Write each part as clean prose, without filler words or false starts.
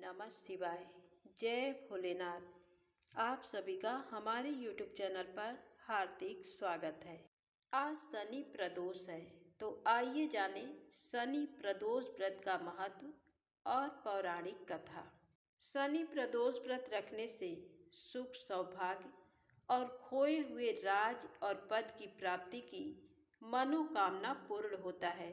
नमः शिवाय। जय भोलेनाथ। आप सभी का हमारे YouTube चैनल पर हार्दिक स्वागत है। आज शनि प्रदोष है, तो आइए जाने शनि प्रदोष व्रत का महत्व और पौराणिक कथा। शनि प्रदोष व्रत रखने से सुख, सौभाग्य और खोए हुए राज और पद की प्राप्ति की मनोकामना पूर्ण होता है।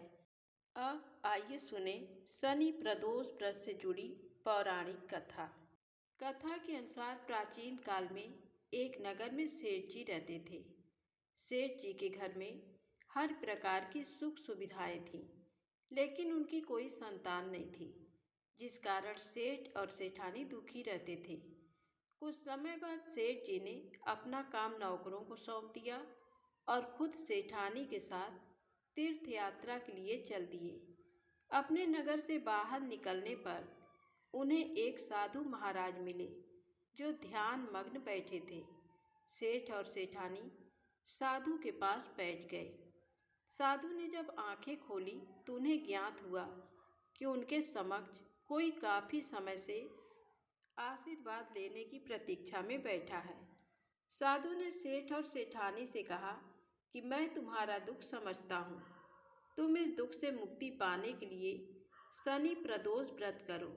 अब आइए सुने शनि प्रदोष व्रत से जुड़ी पौराणिक कथा। कथा के अनुसार प्राचीन काल में एक नगर में सेठ जी रहते थे। सेठ जी के घर में हर प्रकार की सुख सुविधाएं थीं, लेकिन उनकी कोई संतान नहीं थी, जिस कारण सेठ और सेठानी दुखी रहते थे। कुछ समय बाद सेठ जी ने अपना काम नौकरों को सौंप दिया और खुद सेठानी के साथ तीर्थ यात्रा के लिए चल दिए। अपने नगर से बाहर निकलने पर उन्हें एक साधु महाराज मिले, जो ध्यान मग्न बैठे थे। सेठ और सेठानी साधु के पास बैठ गए। साधु ने जब आंखें खोली तो उन्हें ज्ञात हुआ कि उनके समक्ष कोई काफ़ी समय से आशीर्वाद लेने की प्रतीक्षा में बैठा है। साधु ने सेठ और सेठानी से कहा कि मैं तुम्हारा दुख समझता हूँ। तुम इस दुख से मुक्ति पाने के लिए शनि प्रदोष व्रत करो।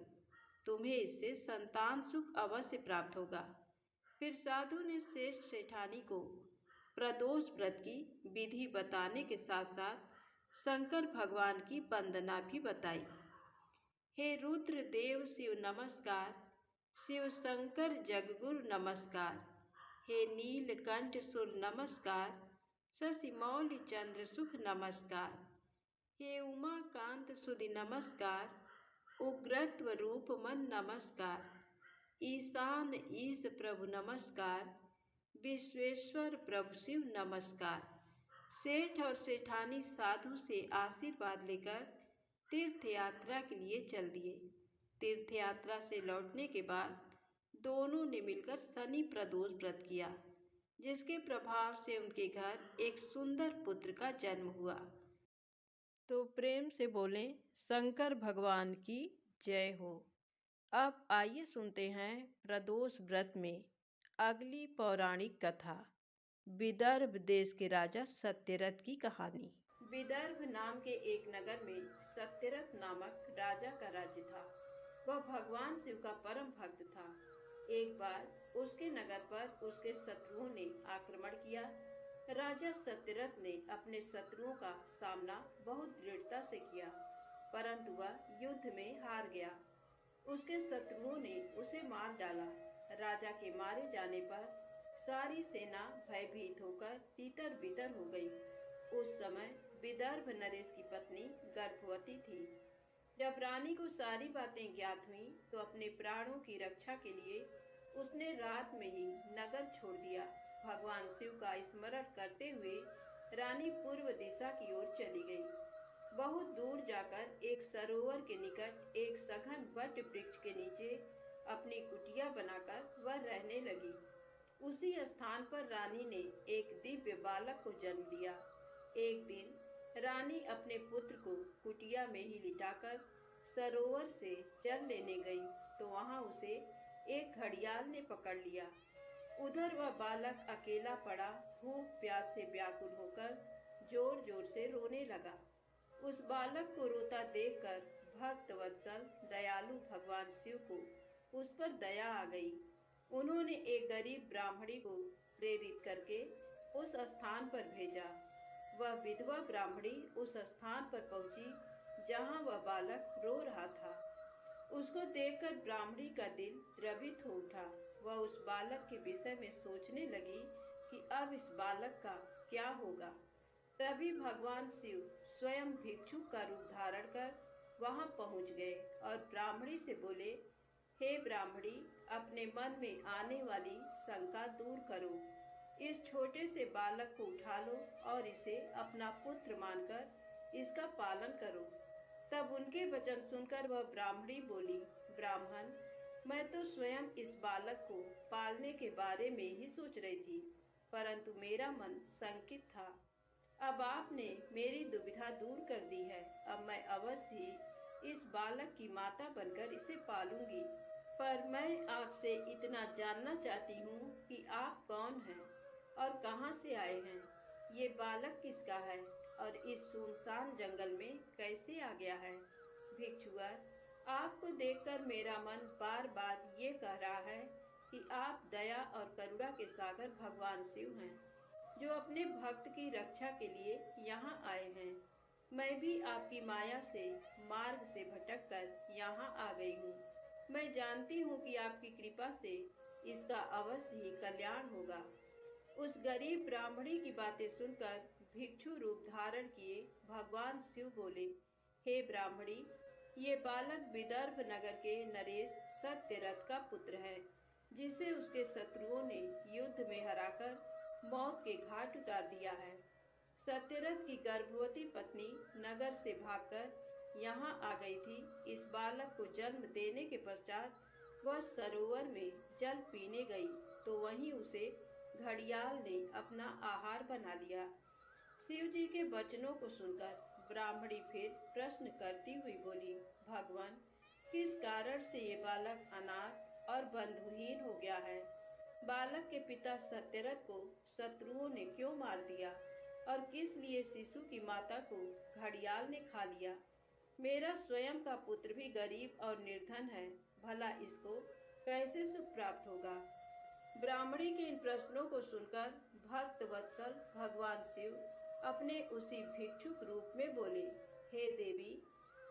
तुम्हें इससे संतान सुख अवश्य प्राप्त होगा। फिर साधु ने सेठ सेठानी को प्रदोष व्रत की विधि बताने के साथ साथ शंकर भगवान की वंदना भी बताई। हे रुद्र देव शिव नमस्कार, शिव शंकर जगगुरु नमस्कार। हे नीलकंठ सुर नमस्कार, शशि मौलि चंद्र सुख नमस्कार। हे उमाकांत सुधि नमस्कार, उग्रत्व रूप मन नमस्कार। ईशान ईश प्रभु नमस्कार, विश्वेश्वर प्रभु शिव नमस्कार। सेठ और सेठानी साधु से आशीर्वाद लेकर तीर्थ यात्रा के लिए चल दिए। तीर्थ यात्रा से लौटने के बाद दोनों ने मिलकर शनि प्रदोष व्रत किया, जिसके प्रभाव से उनके घर एक सुंदर पुत्र का जन्म हुआ। तो प्रेम से बोलें शंकर भगवान की जय हो। अब आइए सुनते हैं प्रदोष व्रत में अगली पौराणिक कथा, विदर्भ देश के राजा सत्यरथ की कहानी। विदर्भ नाम के एक नगर में सत्यरथ नामक राजा का राज्य था। वह भगवान शिव का परम भक्त था। एक बार उसके नगर पर उसके शत्रुओं ने आक्रमण किया। राजा सत्यरथ ने अपने शत्रुओं का सामना बहुत दृढ़ता से किया, परंतु वह युद्ध में हार गया। उसके शत्रुओं ने उसे मार डाला। राजा के मारे जाने पर सारी सेना भयभीत होकर तितर बितर हो गई। उस समय विदर्भ नरेश की पत्नी गर्भवती थी। जब रानी को सारी बातें ज्ञात हुई तो अपने प्राणों की रक्षा के लिए उसने रात में ही नगर छोड़ दिया। भगवान शिव का स्मरण करते हुए रानी पूर्व दिशा की ओर चली गई। बहुत दूर जाकर एक सरोवर के निकट एक सघन वट वृक्ष के नीचे अपनी कुटिया बनाकर वह रहने लगी। उसी स्थान पर रानी ने एक दिव्य बालक को जन्म दिया। एक दिन रानी अपने पुत्र को कुटिया में ही लिटाकर सरोवर से जल लेने गई तो वहां उसे एक घड़ियाल ने पकड़ लिया। उधर वह बालक अकेला पड़ा भूख प्यास से व्याकुल होकर जोर जोर से रोने लगा। उस बालक को रोता देखकर भक्त वत्सल दयालु भगवान शिव को उस पर दया आ गई। उन्होंने एक गरीब ब्राह्मणी को प्रेरित करके उस स्थान पर भेजा। वह विधवा ब्राह्मणी उस स्थान पर पहुंची जहां वह बालक रो रहा था। उसको देखकर ब्राह्मणी का दिल द्रवित हो उठा। वह उस बालक के विषय में सोचने लगी कि अब इस बालक का क्या होगा। तभी भगवान शिव स्वयं भिक्षुक का रूप धारण कर वहां पहुंच गए और ब्राह्मणी से बोले, हे ब्राह्मणी, अपने मन में आने वाली शंका दूर करो। इस छोटे से बालक को उठा लो और इसे अपना पुत्र मानकर इसका पालन करो। तब उनके वचन सुनकर वह ब्राह्मणी बोली, ब्राह्मण, मैं तो स्वयं इस बालक को पालने के बारे में ही सोच रही थी, परंतु मेरा मन शंकित था। अब आपने मेरी दुविधा दूर कर दी है। अब मैं अवश्य ही इस बालक की माता बनकर इसे पालूंगी। पर मैं आपसे इतना जानना चाहती हूँ कि आप कौन हैं और कहाँ से आए हैं। ये बालक किसका है और इस सुनसान जंगल में कैसे आ गया है। भिक्षुवर, आपको देखकर मेरा मन बार बार ये कह रहा है कि आप दया और करुणा के सागर भगवान शिव हैं, जो अपने भक्त की रक्षा के लिए यहाँ आए हैं। मैं भी आपकी माया से मार्ग से भटककर यहाँ आ गई हूँ। मैं जानती हूँ कि आपकी कृपा से इसका अवश्य ही कल्याण होगा। उस गरीब ब्राह्मणी की बातें सुनकर भिक्षु रूप धारण किए भगवान शिव बोले, हे ब्राह्मणी, ये बालक विदर्भ नगर के नरेश सत्यरथ का पुत्र है, जिसे उसके शत्रुओं ने युद्ध में हराकर मौत के घाट उतार दिया है। सत्यरथ की गर्भवती पत्नी नगर से भागकर यहाँ आ गई थी। इस बालक को जन्म देने के पश्चात वह सरोवर में जल पीने गई तो वहीं उसे घड़ियाल ने अपना आहार बना लिया। शिव जी के वचनों को सुनकर ब्राह्मणी फिर प्रश्न करती हुई बोली, भगवान, किस कारण से ये बालक अनाथ और बंधुहीन हो गया है। बालक के पिता सत्यरथ को शत्रुओं ने क्यों मार दिया और किस लिए शिशु की माता को घड़ियाल ने खा लिया। मेरा स्वयं का पुत्र भी गरीब और निर्धन है, भला इसको कैसे सुख प्राप्त होगा। ब्राह्मणी के इन प्रश्नों को सुनकर भक्त वत्सल भगवान शिव अपने उसी भिक्षुक रूप में बोले, हे देवी,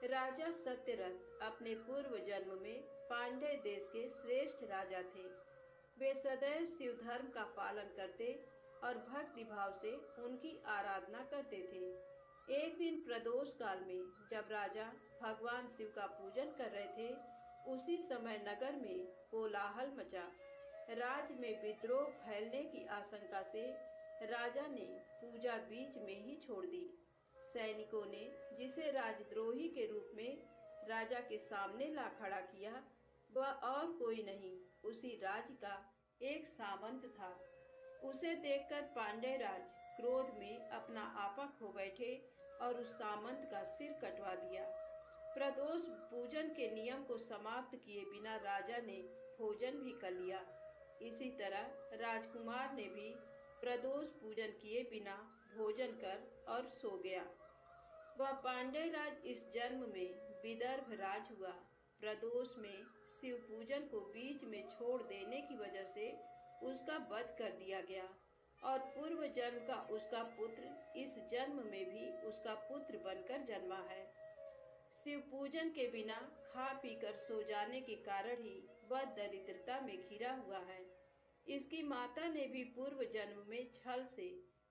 राजा सत्यरथ अपने पूर्व जन्म में पांड्य देश के श्रेष्ठ राजा थे। वे सदैव शिव धर्म का पालन करते और भक्ति भाव से उनकी आराधना करते थे। एक दिन प्रदोष काल में जब राजा भगवान शिव का पूजन कर रहे थे, उसी समय नगर में कोलाहल मचा। राज्य में विद्रोह फैलने की आशंका से राजा ने पूजा बीच में ही छोड़ दी। सैनिकों ने जिसे राजद्रोही के रूप में राजा के सामने ला खड़ा किया, वह और कोई नहीं, उसी राज्य का एक सामंत था। उसे देखकर पांड्य राज क्रोध में अपना आपा खो बैठे और उस सामंत का सिर कटवा दिया। प्रदोष पूजन के नियम को समाप्त किए बिना राजा ने भोजन भी कर लिया। इसी तरह राजकुमार ने भी प्रदोष पूजन किए बिना भोजन कर और सो गया। वह पांड्य राज इस जन्म में विदर्भ राज हुआ। प्रदोष में शिव पूजन को बीच में छोड़ देने की वजह से उसका वध कर दिया गया और पूर्व जन्म का उसका पुत्र इस जन्म में भी उसका पुत्र बनकर जन्मा है। शिव पूजन के बिना खा पीकर सो जाने के कारण ही वह दरिद्रता में घिरा हुआ है। इसकी माता ने भी पूर्व जन्म में छल से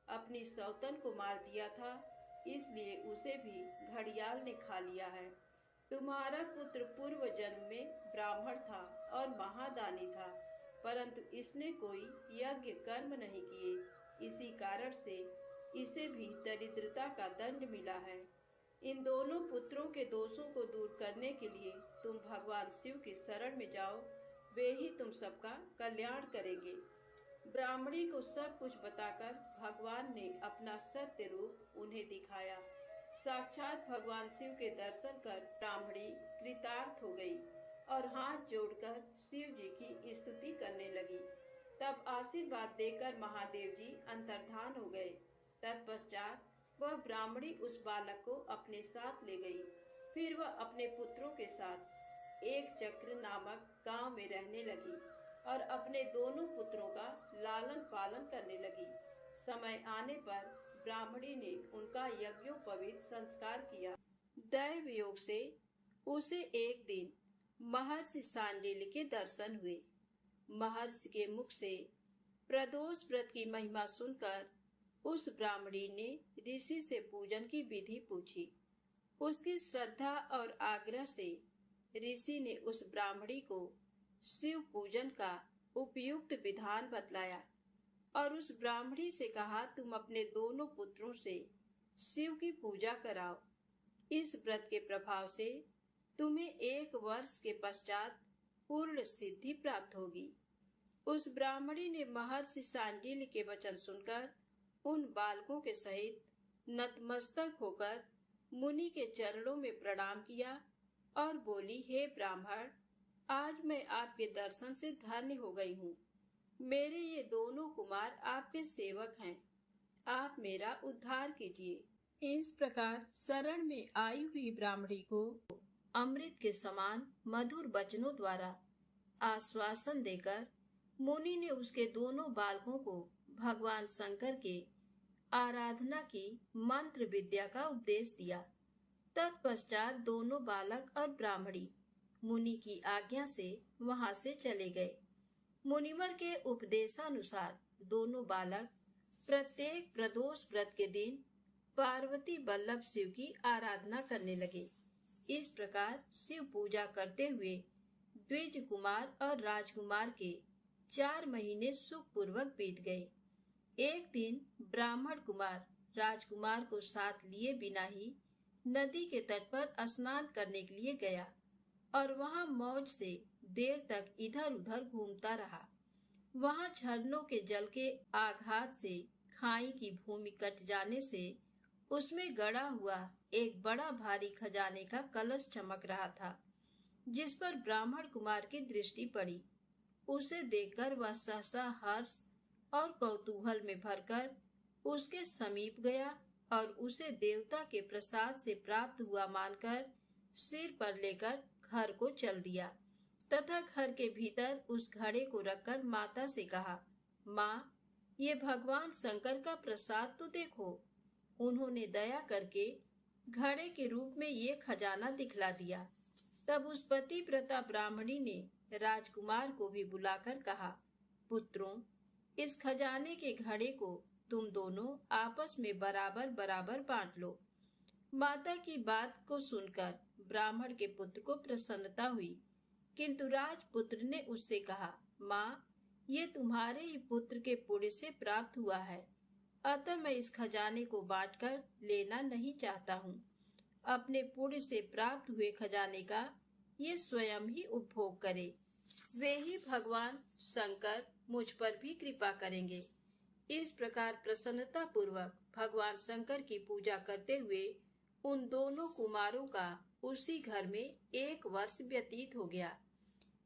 अपनी सौतन को मार दिया था, इसलिए उसे भी घड़ियाल ने खा लिया है। तुम्हारा पुत्र पूर्व जन्म में ब्राह्मण था और महादानी था, परंतु इसने कोई यज्ञ कर्म नहीं किए, इसी कारण से इसे भी दरिद्रता का दंड मिला है। इन दोनों पुत्रों के दोषों को दूर करने के लिए तुम भगवान शिव की शरण में जाओ, वे ही तुम सबका कल्याण करेंगे। ब्राह्मणी को सब कुछ बताकर भगवान ने अपना सत्य रूप उन्हें दिखाया। साक्षात भगवान शिव के दर्शन कर ब्राह्मणी कृतार्थ हो गई और हाथ जोड़कर शिव जी की स्तुति करने लगी। तब आशीर्वाद देकर महादेव जी अंतर्धान हो गए। तत्पश्चात वह ब्राह्मणी उस बालक को अपने साथ ले गई। फिर वह अपने पुत्रों के साथ एक चक्र नामक गांव में रहने लगी और अपने दोनों पुत्रों का लालन पालन करने लगी। समय आने पर ब्राह्मणी ने उनका यज्ञोपवीत संस्कार किया। दैव योग से उसे एक दिन महर्षि सांडिल्य के दर्शन हुए। महर्षि के मुख से प्रदोष व्रत की महिमा सुनकर उस ब्राह्मणी ने ऋषि से पूजन की विधि पूछी। उसकी श्रद्धा और आग्रह से ऋषि ने उस ब्राह्मणी को शिव पूजन का उपयुक्त विधान बतलाया और उस ब्राह्मणी से कहा, तुम अपने दोनों पुत्रों से शिव की पूजा कराओ। इस व्रत के प्रभाव से तुम्हें 1 वर्ष के पश्चात पूर्ण सिद्धि प्राप्त होगी। उस ब्राह्मणी ने महर्षि सांडिल्य के वचन सुनकर उन बालकों के सहित नतमस्तक होकर मुनि के चरणों में प्रणाम किया और बोली, हे ब्राह्मण, आज मैं आपके दर्शन से धन्य हो गई हूँ। मेरे ये दोनों कुमार आपके सेवक हैं। आप मेरा उद्धार कीजिए। इस प्रकार शरण में आई हुई ब्राह्मणी को अमृत के समान मधुर वचनों द्वारा आश्वासन देकर मुनि ने उसके दोनों बालकों को भगवान शंकर के आराधना की मंत्र विद्या का उपदेश दिया। तत्पश्चात दोनों बालक और ब्राह्मणी मुनि की आज्ञा से वहां से चले गए। मुनिवर के उपदेशानुसार दोनों बालक प्रत्येक प्रदोष व्रत के दिन पार्वती वल्लभ शिव की आराधना करने लगे। इस प्रकार शिव पूजा करते हुए द्विज कुमार और राजकुमार के 4 महीने सुखपूर्वक बीत गए। एक दिन ब्राह्मण कुमार राजकुमार को साथ लिए बिना ही नदी के तट पर स्नान करने के लिए गया और वहां मौज से देर तक इधर उधर घूमता रहा। वहां झरनों के जल के आघात से खाई की भूमि कट जाने से उसमें गड़ा हुआ एक बड़ा भारी खजाने का कलश चमक रहा था, जिस पर ब्राह्मण कुमार की दृष्टि पड़ी। उसे देखकर वह सहसा हर्ष और कौतूहल में भरकर उसके समीप गया और उसे देवता के प्रसाद से प्राप्त हुआ मानकर सिर पर लेकर घर को चल दिया तथा घर के भीतर उस घड़े को रखकर माता से कहा, माँ, ये भगवान शंकर का प्रसाद तो देखो। उन्होंने दया करके घड़े के रूप में ये खजाना दिखला दिया। तब उस पतिव्रता ब्राह्मणी ने राजकुमार को भी बुलाकर कहा, पुत्रों, इस खजाने के घड़े को तुम दोनों आपस में बराबर बराबर बांट लो। माता की बात को सुनकर ब्राह्मण के पुत्र को प्रसन्नता हुई, किंतु राजपुत्र ने उससे कहा, माँ, ये तुम्हारे ही पुत्र के पुण्य से प्राप्त हुआ है, अतः मैं इस खजाने को बांटकर लेना नहीं चाहता हूँ। अपने पुण्य से प्राप्त हुए खजाने का ये स्वयं ही उपभोग करे। वे ही भगवान शंकर मुझ पर भी कृपा करेंगे। इस प्रकार प्रसन्नता पूर्वक भगवान शंकर की पूजा करते हुए उन दोनों कुमारों का उसी घर में 1 वर्ष व्यतीत हो गया।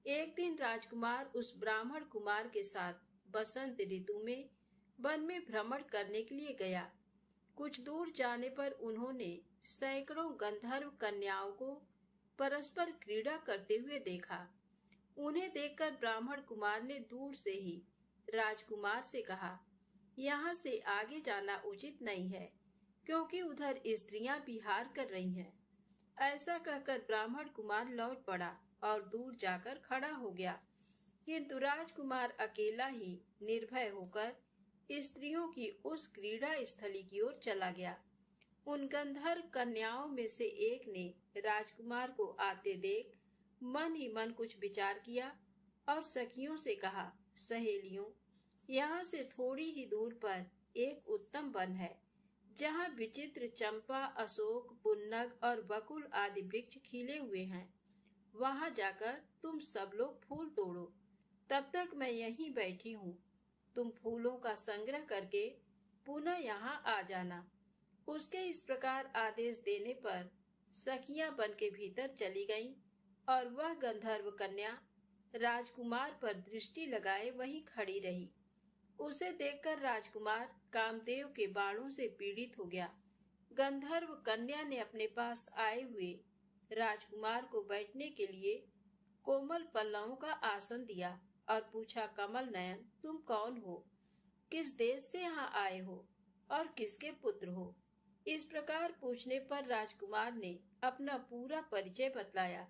एक दिन राजकुमार उस ब्राह्मण कुमार के साथ बसंत ऋतु में वन में भ्रमण करने के लिए गया। कुछ दूर जाने पर उन्होंने सैकड़ों गंधर्व कन्याओं को परस्पर क्रीड़ा करते हुए देखा। उन्हें देखकर ब्राह्मण कुमार ने दूर से ही राजकुमार से कहा, यहाँ से आगे जाना उचित नहीं है, क्योंकि उधर स्त्रियां विहार कर रही हैं। ऐसा कहकर ब्राह्मण कुमार लौट पड़ा और दूर जाकर खड़ा हो गया, किंतु राजकुमार अकेला ही निर्भय होकर स्त्रियों की उस क्रीड़ा स्थली की ओर चला गया। उन गंधर्व कन्याओं में से एक ने राजकुमार को आते देख मन ही मन कुछ विचार किया और सखियों से कहा, सहेलियों, यहाँ से थोड़ी ही दूर पर एक उत्तम वन है, जहाँ विचित्र चंपा, अशोक, पुन्नग और बकुल आदि वृक्ष खिले हुए हैं। वहां जाकर तुम सब लोग फूल तोड़ो, तब तक मैं यहीं बैठी हूँ। तुम फूलों का संग्रह करके पुनः यहाँ आ जाना। उसके इस प्रकार आदेश देने पर सखियां वन के भीतर चली गईं और वह गंधर्व कन्या राजकुमार पर दृष्टि लगाए वहीं खड़ी रही। उसे देखकर राजकुमार कामदेव के बाणों से पीड़ित हो गया। गंधर्व कन्या ने अपने पास आए हुए राजकुमार को बैठने के लिए कोमल पल्लवों का आसन दिया और पूछा, कमल नयन, तुम कौन हो? किस देश से यहाँ आए हो और किसके पुत्र हो? इस प्रकार पूछने पर राजकुमार ने अपना पूरा परिचय बतलाया।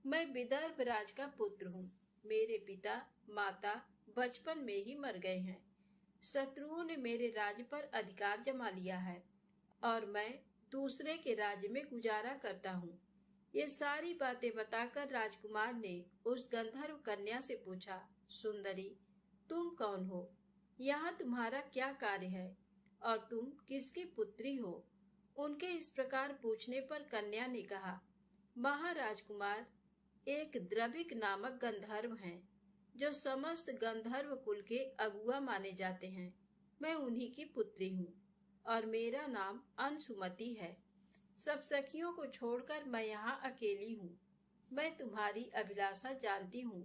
मैं विदर्भ राज का पुत्र हूँ। मेरे पिता माता बचपन में ही मर गए हैं। शत्रुओं ने मेरे राज्य पर अधिकार जमा लिया है और मैं दूसरे के राज्य में गुजारा करता हूँ। ये सारी बातें बताकर राजकुमार ने उस गंधर्व कन्या से पूछा, सुंदरी, तुम कौन हो? यहाँ तुम्हारा क्या कार्य है और तुम किसकी पुत्री हो? उनके इस प्रकार पूछने पर कन्या ने कहा, महाराजकुमार, एक द्रविक नामक गंधर्व हैं, जो समस्त गंधर्व कुल के अगुआ माने जाते हैं। मैं उन्हीं की पुत्री हूँ और मेरा नाम अंशुमति है। सब सखियों को छोड़कर मैं यहाँ अकेली हूँ। मैं तुम्हारी अभिलाषा जानती हूँ।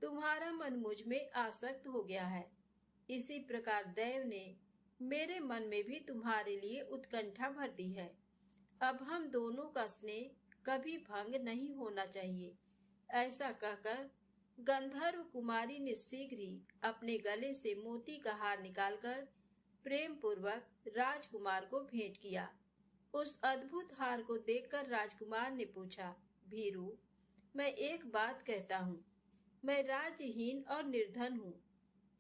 तुम्हारा मन मुझ में आसक्त हो गया है। इसी प्रकार देव ने मेरे मन में भी तुम्हारे लिए उत्कंठा भर दी है। अब हम दोनों का स्नेह कभी भंग नहीं होना चाहिए। ऐसा कहकर गंधर्व कुमारी ने शीघ्र ही अपने गले से मोती का हार निकालकर प्रेम पूर्वक राजकुमार को भेंट किया। उस अद्भुत हार को देखकर राजकुमार ने पूछा, भीरू, मैं एक बात कहता हूँ, मैं राज्यहीन और निर्धन हूँ।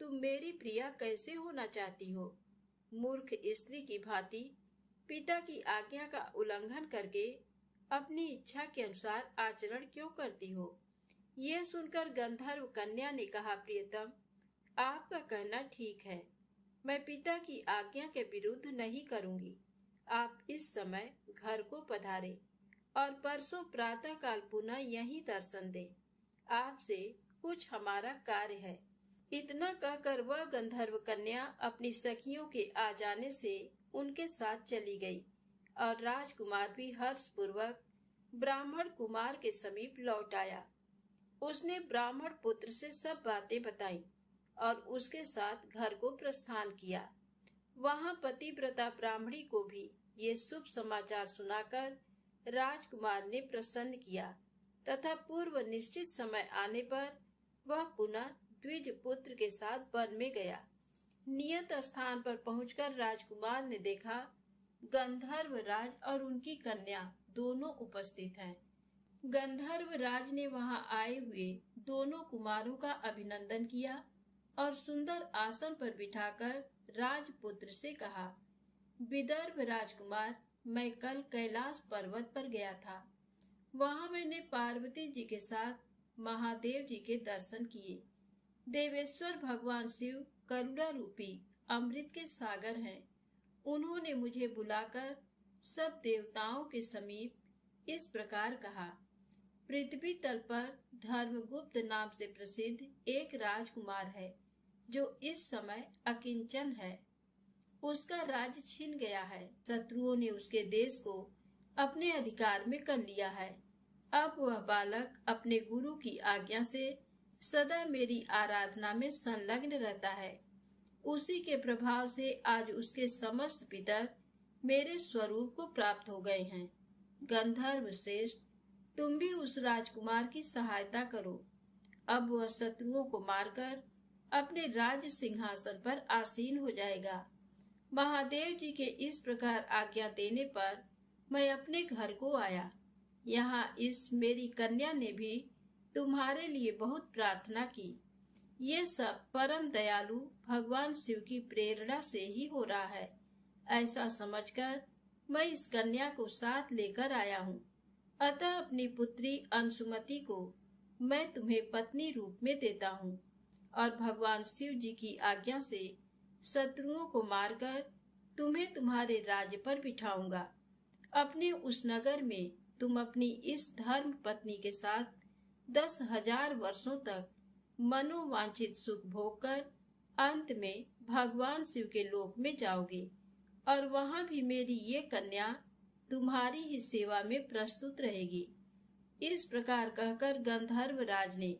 तुम मेरी प्रिया कैसे होना चाहती हो? मूर्ख स्त्री की भांति पिता की आज्ञा का उल्लंघन करके अपनी इच्छा के अनुसार आचरण क्यों करती हो? यह सुनकर गंधर्व कन्या ने कहा, प्रियतम, आपका कहना ठीक है। मैं पिता की आज्ञा के विरुद्ध नहीं करूंगी। आप इस समय घर को पधारे और परसों प्रातःकाल पुनः यहीं दर्शन दें। आपसे कुछ हमारा कार्य है। इतना कहकर वह गंधर्व कन्या अपनी सखियों के आ जाने से उनके साथ चली गई और राजकुमार भी हर्षपूर्वक ब्राह्मण कुमार के समीप लौट आया। उसने ब्राह्मण पुत्र से सब बातें बताई और उसके साथ घर को प्रस्थान किया। वहां पतिव्रता ब्राह्मणी को भी ये शुभ समाचार सुनाकर राजकुमार ने प्रसन्न किया तथा पूर्व निश्चित समय आने पर वह पुनः द्विज पुत्र के साथ वन में गया। नियत स्थान पर पहुंचकर राजकुमार ने देखा गंधर्व राज और उनकी कन्या दोनों उपस्थित हैं। गंधर्व राज ने वहां आए हुए दोनों कुमारों का अभिनंदन किया और सुंदर आसन पर बिठाकर राजपुत्र से कहा, विदर्भ राजकुमार, मैं कल कैलाश पर्वत पर गया था। वहां मैंने पार्वती जी के साथ महादेव जी के दर्शन किए। देवेश्वर भगवान शिव करुणा रूपी अमृत के सागर हैं। उन्होंने मुझे बुलाकर सब देवताओं के समीप इस प्रकार कहा, पृथ्वी तल पर धर्मगुप्त नाम से प्रसिद्ध एक राजकुमार है जो इस समय अकिंचन है। उसका राज्य छिन गया है। शत्रुओं ने उसके देश को अपने अधिकार में कर लिया है। अब वह बालक अपने गुरु की आज्ञा से सदा मेरी आराधना में संलग्न रहता है। उसी के प्रभाव से आज उसके समस्त पितर मेरे स्वरूप को प्राप्त हो गए हैं। गंधर्व श्रेष्ठ, तुम भी उस राजकुमार की सहायता करो। अब वह शत्रुओं को मारकर अपने राज्य सिंहासन पर आसीन हो जाएगा। महादेव जी के इस प्रकार आज्ञा देने पर मैं अपने घर को आया। यहाँ इस मेरी कन्या ने भी तुम्हारे लिए बहुत प्रार्थना की। ये सब परम दयालु भगवान शिव की प्रेरणा से ही हो रहा है। ऐसा समझकर मैं इस कन्या को साथ लेकर आया हूँ। अतः अपनी पुत्री अंशुमति को मैं तुम्हें पत्नी रूप में देता हूँ और भगवान शिव जी की आज्ञा से शत्रुओं को मारकर तुम्हें तुम्हारे राज्य पर बिठाऊंगा। अपने उस नगर में तुम अपनी इस धर्म पत्नी के साथ 10,000 वर्षों तक मनोवांछित सुख भोग कर अंत में भगवान शिव के लोक में जाओगे और वहां भी मेरी ये कन्या तुम्हारी ही सेवा में प्रस्तुत रहेगी। इस प्रकार कहकर गंधर्व राज ने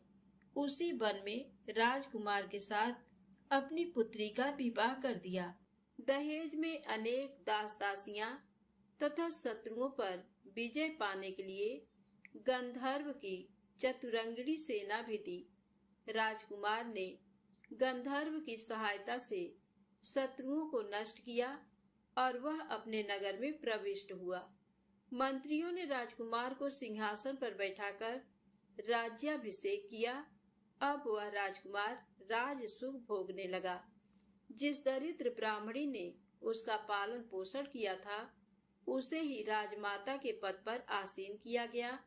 उसी वन में राजकुमार के साथ अपनी पुत्री का विवाह कर दिया। दहेज में अनेक दास दासियां तथा शत्रुओं पर विजय पाने के लिए गंधर्व की चतुरंगिणी सेना भी दी। राजकुमार ने गंधर्व की सहायता से शत्रुओं को नष्ट किया और वह अपने नगर में प्रविष्ट हुआ। मंत्रियों ने राजकुमार को सिंहासन पर बैठाकर राज्याभिषेक किया। अब वह राजकुमार राज सुख भोगने लगा। जिस दरिद्र ब्राह्मणी ने उसका पालन पोषण किया था उसे ही राजमाता के पद पर आसीन किया गया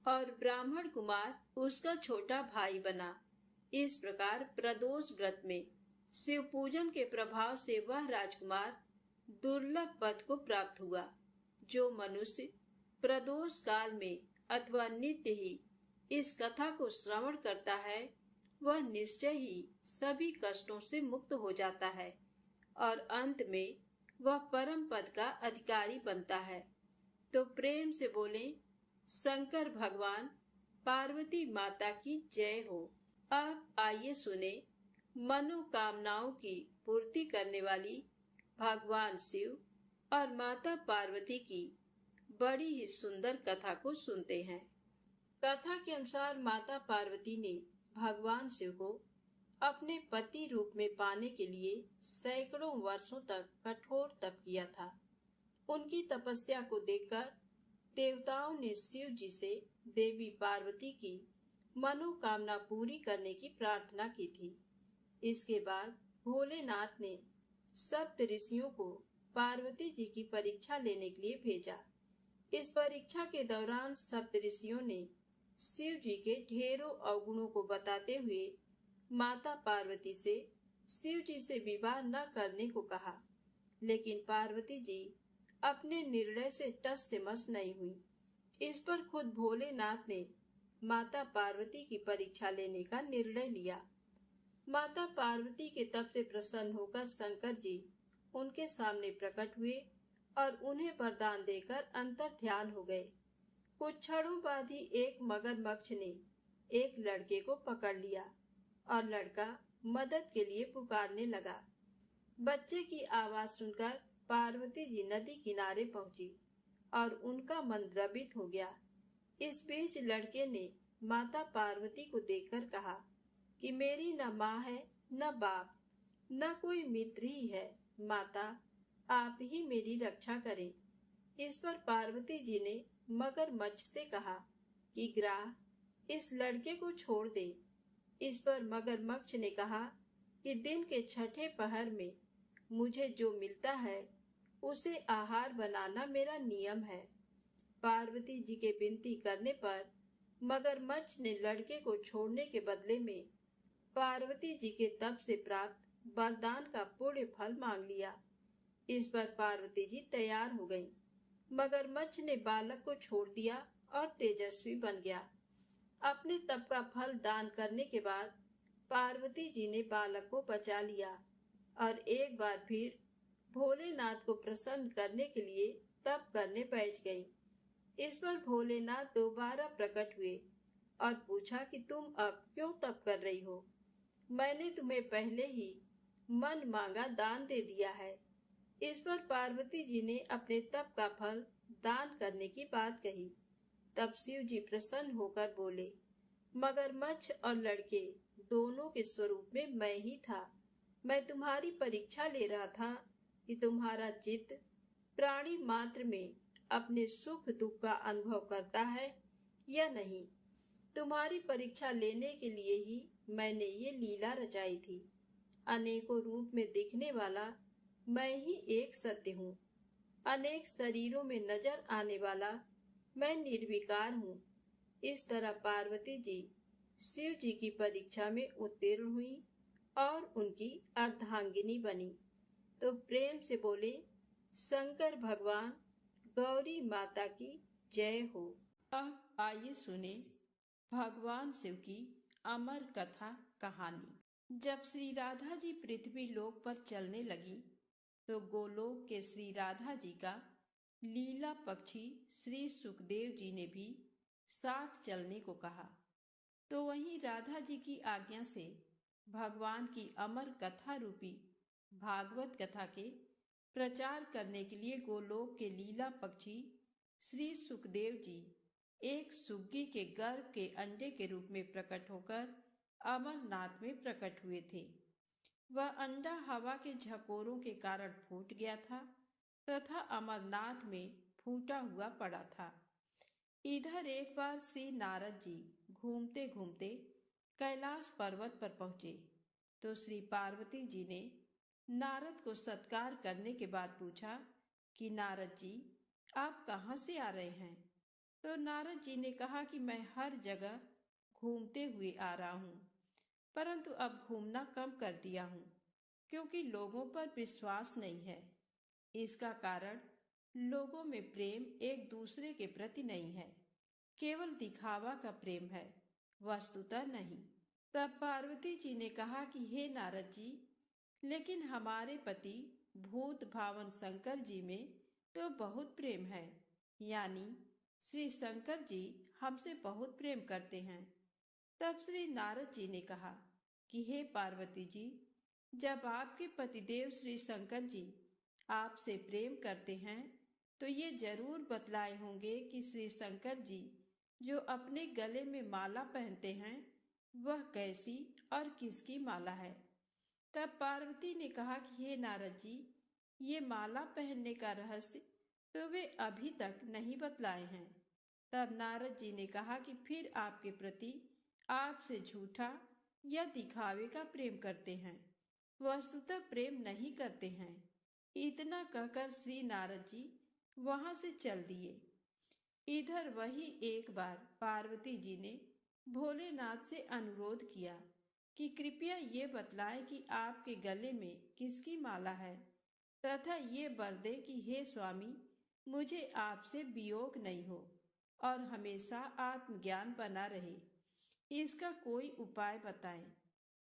और ब्राह्मण कुमार उसका छोटा भाई बना। इस प्रकार प्रदोष व्रत में शिव पूजन के प्रभाव से वह राजकुमार दुर्लभ पद को प्राप्त हुआ। जो मनुष्य प्रदोष काल में अथवा नित्य ही इस कथा को श्रवण करता है वह निश्चय ही सभी कष्टों से मुक्त हो जाता है और अंत में वह परम पद का अधिकारी बनता है। तो प्रेम से बोले, शंकर भगवान पार्वती माता की जय हो। अब आइए सुने मनोकामनाओं की पूर्ति करने वाली भगवान शिव और माता पार्वती की बड़ी ही सुंदर कथा को सुनते हैं। कथा के अनुसार माता पार्वती ने भगवान शिव को अपने पति रूप में पाने के लिए सैकड़ों वर्षों तक कठोर तप किया था। उनकी तपस्या को देखकर देवताओं ने शिव जी से देवी पार्वती की मनोकामना पूरी करने की प्रार्थना की थी। इसके बाद भोलेनाथ ने सप्त ऋषियों को पार्वती जी की परीक्षा लेने के लिए भेजा। इस परीक्षा के दौरान सप्त ऋषियों ने शिव जी के ढेरों अवगुणों को बताते हुए माता पार्वती से शिव जी से विवाह न करने को कहा, लेकिन पार्वती जी अपने निर्णय से टस से मस नहीं हुई। इस पर खुद भोलेनाथ ने माता पार्वती की परीक्षा लेने का निर्णय लिया। माता पार्वती के तप से प्रसन्न होकर शंकर जी उनके सामने प्रकट हुए और उन्हें वरदान देकर अंतर ध्यान हो गए। कुछ क्षणों बाद ही एक मगरमच्छ ने एक लड़के को पकड़ लिया और लड़का मदद के लिए पुकारने लगा। बच्चे की आवाज सुनकर पार्वती जी नदी किनारे पहुंची और उनका मन द्रवित हो गया। इस बीच लड़के ने माता पार्वती को देखकर कहा कि मेरी न माँ है, न बाप, न कोई मित्र ही है। माता, आप ही मेरी रक्षा करें। इस पर पार्वती जी ने मगरमच्छ से कहा कि ग्राह, इस लड़के को छोड़ दे। इस पर मगरमच्छ ने कहा कि दिन के छठे पहर में मुझे जो मिलता है उसे आहार बनाना मेरा नियम है। पार्वती जी के विनती करने पर मगरमच्छ ने लड़के को छोड़ने के बदले में पार्वती जी के तप से प्राप्त वरदान का पुण्य फल मांग लिया। इस पर पार्वती जी तैयार हो गईं। मगरमच्छ ने बालक को छोड़ दिया और तेजस्वी बन गया। अपने तप का फल दान करने के बाद पार्वती जी ने बालक को बचा लिया और एक बार फिर भोलेनाथ को प्रसन्न करने के लिए तप करने बैठ गई। इस पर भोलेनाथ दोबारा प्रकट हुए और पूछा कि तुम अब क्यों तप कर रही हो? मैंने तुम्हें पहले ही मन मांगा दान दे दिया है। इस पर पार्वती जी ने अपने तप का फल दान करने की बात कही। तब शिव जी प्रसन्न होकर बोले, मगरमच्छ और लड़के दोनों के स्वरूप में मैं ही था। मैं तुम्हारी परीक्षा ले रहा था कि तुम्हारा चित्त प्राणी मात्र में अपने सुख दुख का अनुभव करता है या नहीं। तुम्हारी परीक्षा लेने के लिए ही मैंने ये लीला रचाई थी। अनेकों रूप में दिखने वाला मैं ही एक सत्य हूँ। अनेक शरीरों में नजर आने वाला मैं निर्विकार हूँ। इस तरह पार्वती जी शिव जी की परीक्षा में उत्तीर्ण हुई और उनकी अर्धांगिनी बनी। तो प्रेम से बोले, शंकर भगवान गौरी माता की जय हो। अब आइए सुने भगवान शिव की अमर कथा कहानी। जब श्री राधा जी पृथ्वी लोक पर चलने लगी तो गोलोक के श्री राधा जी का लीला पक्षी श्री सुखदेव जी ने भी साथ चलने को कहा। तो वहीं राधा जी की आज्ञा से भगवान की अमर कथा रूपी भागवत कथा के प्रचार करने के लिए गोलोक के लीला पक्षी श्री सुखदेव जी एक सुग्गी के गर्भ के अंडे के रूप में प्रकट होकर अमरनाथ में प्रकट हुए थे। वह अंडा हवा के झकोरों के कारण फूट गया था तथा अमरनाथ में फूटा हुआ पड़ा था। इधर एक बार श्री नारद जी घूमते घूमते कैलाश पर्वत पर पहुंचे तो श्री पार्वती जी ने नारद को सत्कार करने के बाद पूछा कि नारद जी, आप कहाँ से आ रहे हैं? तो नारद जी ने कहा कि मैं हर जगह घूमते हुए आ रहा हूँ, परंतु अब घूमना कम कर दिया हूँ क्योंकि लोगों पर विश्वास नहीं है। इसका कारण लोगों में प्रेम एक दूसरे के प्रति नहीं है, केवल दिखावा का प्रेम है, वस्तुतः नहीं। तब पार्वती जी ने कहा कि हे नारद जी, लेकिन हमारे पति भूत भावन शंकर जी में तो बहुत प्रेम है, यानी श्री शंकर जी हमसे बहुत प्रेम करते हैं। तब श्री नारद जी ने कहा कि हे पार्वती जी, जब आपके पतिदेव श्री शंकर जी आपसे प्रेम करते हैं तो ये जरूर बतलाए होंगे कि श्री शंकर जी जो अपने गले में माला पहनते हैं वह कैसी और किसकी माला है। तब पार्वती ने कहा कि हे नारद जी, ये माला पहनने का रहस्य तो वे अभी तक नहीं बतलाए हैं। तब नारद जी ने कहा कि फिर आपके प्रति आपसे झूठा या दिखावे का प्रेम करते हैं, वस्तुतः प्रेम नहीं करते हैं। इतना कहकर श्री नारद जी वहां से चल दिए। इधर वही एक बार पार्वती जी ने भोलेनाथ से अनुरोध किया कि कृपया ये बतलाएं कि आपके गले में किसकी माला है, तथा ये वर दे कि हे स्वामी, मुझे आपसे वियोग नहीं हो और हमेशा आत्मज्ञान बना रहे। इसका कोई उपाय बताएं।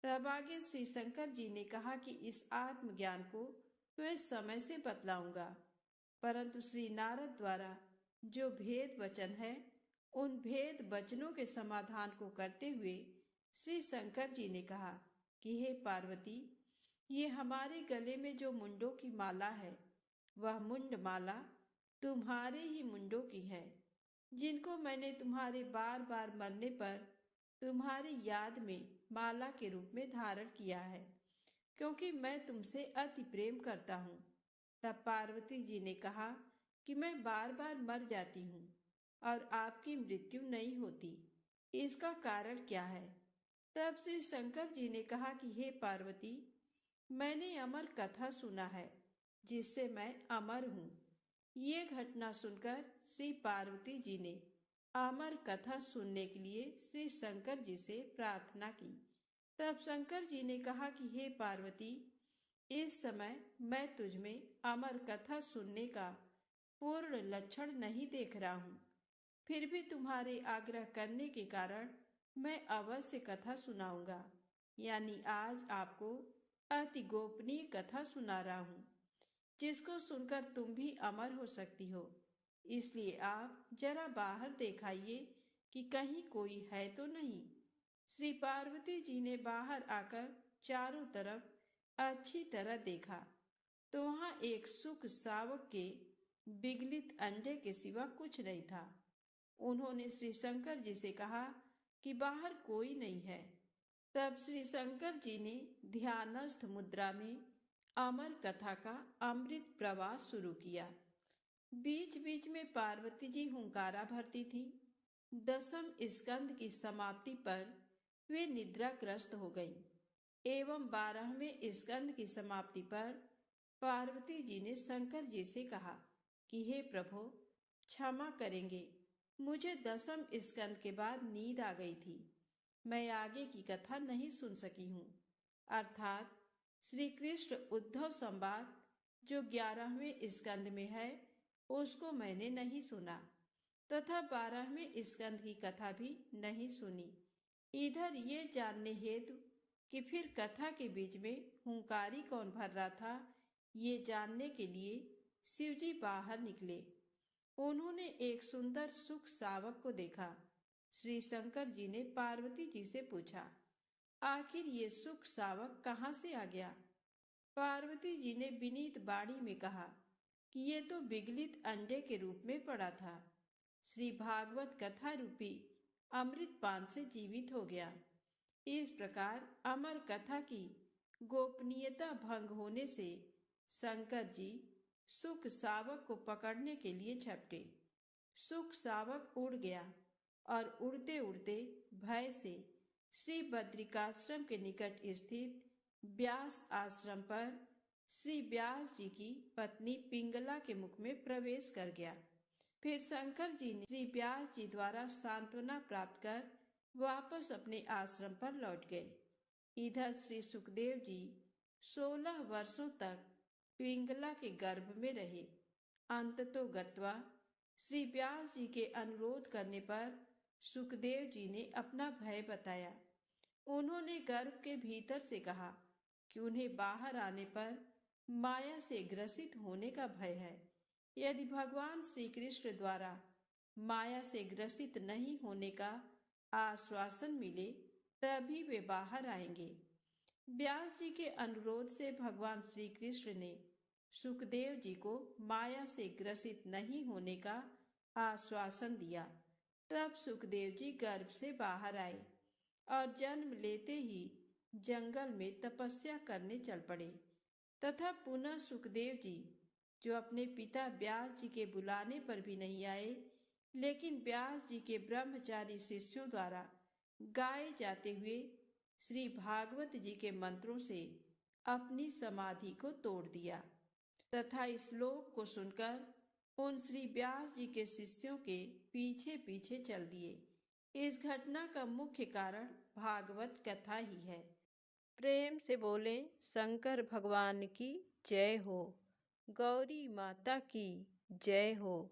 तब आगे श्री शंकर जी ने कहा कि इस आत्मज्ञान को मैं समय से बतलाऊंगा, परंतु श्री नारद द्वारा जो भेद वचन है उन भेद वचनों के समाधान को करते हुए श्री शंकर जी ने कहा कि हे पार्वती, ये हमारे गले में जो मुंडों की माला है वह मुंड माला तुम्हारे ही मुंडों की है, जिनको मैंने तुम्हारे बार बार मरने पर तुम्हारी याद में माला के रूप में धारण किया है, क्योंकि मैं तुमसे अति प्रेम करता हूँ। तब पार्वती जी ने कहा कि मैं बार बार मर जाती हूँ और आपकी मृत्यु नहीं होती, इसका कारण क्या है। तब श्री शंकर जी ने कहा कि हे पार्वती, मैंने अमर कथा सुना है जिससे मैं अमर हूँ। ये घटना सुनकर श्री पार्वती जी ने अमर कथा सुनने के लिए श्री शंकर जी से प्रार्थना की। तब शंकर जी ने कहा कि हे पार्वती, इस समय मैं तुझमें अमर कथा सुनने का पूर्ण लक्षण नहीं देख रहा हूँ, फिर भी तुम्हारे आग्रह करने के कारण मैं अवश्य कथा सुनाऊंगा। यानी आज आपको अति गोपनीय कथा सुना रहा हूँ, जिसको सुनकर तुम भी अमर हो सकती हो। इसलिए आप जरा बाहर दिखाइए कि कहीं कोई है तो नहीं। श्री पार्वती जी ने बाहर आकर चारों तरफ अच्छी तरह देखा तो वहां एक सुख सावक के विगलित अंडे के सिवा कुछ नहीं था। उन्होंने श्री शंकर जी से कहा कि बाहर कोई नहीं है। तब श्री शंकर जी ने ध्यानस्थ मुद्रा में अमर कथा का अमृत प्रवाह शुरू किया। बीच बीच में पार्वती जी हुंकारा भरती थी। 10वें स्कंद की समाप्ति पर वे निद्राग्रस्त हो गईं एवं 12वें स्कंद की समाप्ति पर पार्वती जी ने शंकर जी से कहा कि हे प्रभु, क्षमा करेंगे, मुझे 10वें स्कंद के बाद नींद आ गई थी, मैं आगे की कथा नहीं सुन सकी हूँ। अर्थात श्री कृष्ण उद्धव संवाद जो 11वें स्कंद में है उसको मैंने नहीं सुना तथा 12वें स्कंद की कथा भी नहीं सुनी। इधर ये जानने हेतु कि फिर कथा के बीच में हुंकारी कौन भर रहा था, ये जानने के लिए शिवजी बाहर निकले। उन्होंने एक सुंदर सुख सावक को देखा। श्री शंकर जी ने पार्वती जी से पूछा, आखिर ये सुख सावक कहाँ से आ गया। पार्वती जी ने विनीत वाणी में कहा कि ये तो विगलित अंडे के रूप में पड़ा था, श्री भागवत कथा रूपी अमृत पान से जीवित हो गया। इस प्रकार अमर कथा की गोपनीयता भंग होने से शंकर जी सुख सावक को पकड़ने के लिए झपटे। सुख सावक उड़ गया और उड़ते उड़ते भय से श्री बद्रिकाश्रम के निकट स्थित व्यास आश्रम पर श्री व्यास जी की पत्नी पिंगला के मुख में प्रवेश कर गया। फिर शंकर जी ने श्री व्यास जी द्वारा सांत्वना प्राप्त कर वापस अपने आश्रम पर लौट गए। इधर श्री सुखदेव जी 16 वर्षों तक पिंगला के गर्भ में रहे। अंततो गत्वा श्री व्यास जी के अनुरोध करने पर सुखदेव जी ने अपना भय बताया। उन्होंने गर्भ के भीतर से कहा कि उन्हें बाहर आने पर माया से ग्रसित होने का भय है। यदि भगवान श्री कृष्ण द्वारा माया से ग्रसित नहीं होने का आश्वासन मिले तभी वे बाहर आएंगे। व्यास जी के अनुरोध से भगवान श्री कृष्ण ने सुखदेव जी को माया से ग्रसित नहीं होने का आश्वासन दिया। तब सुखदेव जी गर्भ से बाहर आए और जन्म लेते ही जंगल में तपस्या करने चल पड़े तथा पुनः सुखदेव जी, जो अपने पिता व्यास जी के बुलाने पर भी नहीं आए, लेकिन व्यास जी के ब्रह्मचारी शिष्यों द्वारा गाए जाते हुए श्री भागवत जी के मंत्रों से अपनी समाधि को तोड़ दिया तथा इस श्लोक को सुनकर उन श्री व्यास जी के शिष्यों के पीछे पीछे चल दिए। इस घटना का मुख्य कारण भागवत कथा ही है। प्रेम से बोले शंकर भगवान की जय हो, गौरी माता की जय हो।